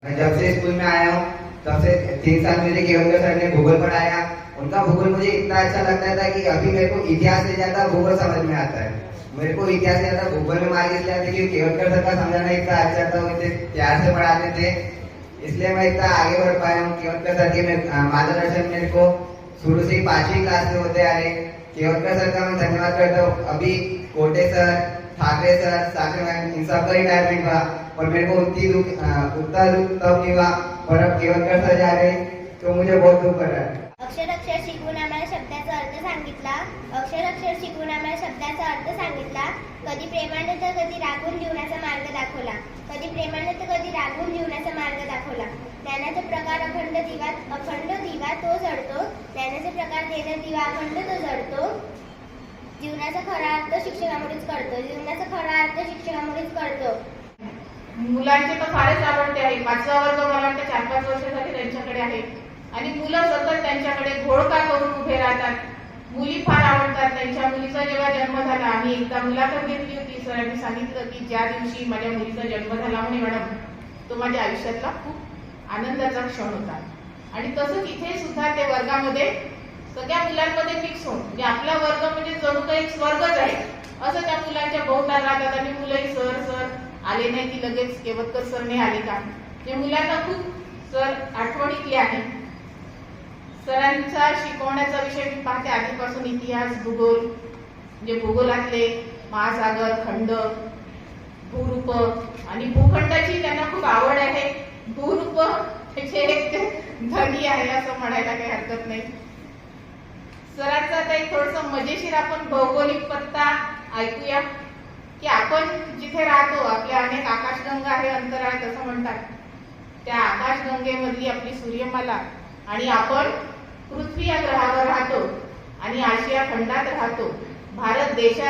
जब से स्कूल में आया हूँ तब से 3 साल मेरे केवलकर सर ने भूगोल पढ़ाया। उनका भूगोल मुझे इतना अच्छा लगता था कि अभी मेरे को इतिहास से ज्यादा भूगोल समझ में आता है। मेरे को इतिहास से ज्यादा भूगोल में मार्क इसलिए आते क्योंकि केवलकर सर का समझाना इतना अच्छा था, वो इतने प्यार से पढ़ाते थे, इसलिए मैं इतना आगे बढ़ पाया हूँ। केवलकर सर के मार्गदर्शन मेरे को शुरू से ही 5वीं क्लास से होते आ रहे। केवलकर सर का मैं धन्यवाद करता हूँ। अभी कोटे sir, Thackeray sir, Sakre ma'am, in सबका रिटायरमेंट हुआ और मेरे को उतना दुख तब नहीं हुआ, पर अब केवलकर सर जा रहे तो मुझे बहुत दुख कर रहा है। अक्षर अक्षर शिकवून आम्हाला शब्दाचा अर्थ सांगितला. अक्षर अक्षर शिकवून आम्हाला शब्दाचा अर्थ सांगितला. कधी प्रेमाने तर कधी रागून जीवनाचा मार्ग दाखवला. कधी प्रेमाने तर कधी रागून जीवनाचा मार्ग दाखवला. ज्ञानाचे प्रकार अखंड दिवा तो जळतो. ज्ञानाचे प्रकार देण दिवा अखंड तो जळतो. जीवनाचा खरा अर्थ शिक्षकामुळेच कळतो. जीवनाचा खरा अर्थ शिक्षकामुळेच कळतो. मुलांचे तर फारच आवडते आहे. 5वा वर्ग मला वाटतं 4-5 वर्षासाठी त्यांच्याकडे आहे आणि मुलं सतत त्यांच्याकडे घोळका करून उभे राहतात. मुली फार आवडतात. त्यांच्या मुलीचा जेव्हा जन्म झाला, आम्ही एकदा मुलाखत घेतली होती, सरांनी सांगितलं की ज्या दिवशी माझ्या मुलीचा जन्म झाला म्हणे मॅडम, तो माझ्या आयुष्यातला खूप आनंदाचा क्षण होता. आणि तसंच इथे सुद्धा ते वर्गामध्ये सगळ्या मुलांमध्ये फिक्स होऊन, म्हणजे आपला वर्ग म्हणजे जणू काही स्वर्गच आहे असं त्या मुलांच्या भोवताल राहतात. आणि मुलंही सर सर आले नाही की लगेच केवतकर सर नाही आले का, ते मुलांना खूप सर आठवणीतले आहे. सरांचा शिकवण्याचा विषय मी पाहते आधीपासून इतिहास, भूगोल, म्हणजे भूगोलातले महासागर, खंड, भूरूप आणि भूखंडाची त्यांना खूप आवड आहे. भूरूप त्याचे एक धनी आहे असं म्हणायला काही हरकत नाही. सरांचा आता एक थोडंसं मजेशीर आपण भौगोलिक पत्ता ऐकूया की आपण जिथे राहतो, आपल्या अनेक आकाशगंगा आहे, अंतराळ असं म्हणतात, त्या आकाशगंगेमधली आपली सूर्यमाला आणि आपण पृथ्वी या ग्रहावर राहतो आणि आशिया खंडात राहतो. भारत देशात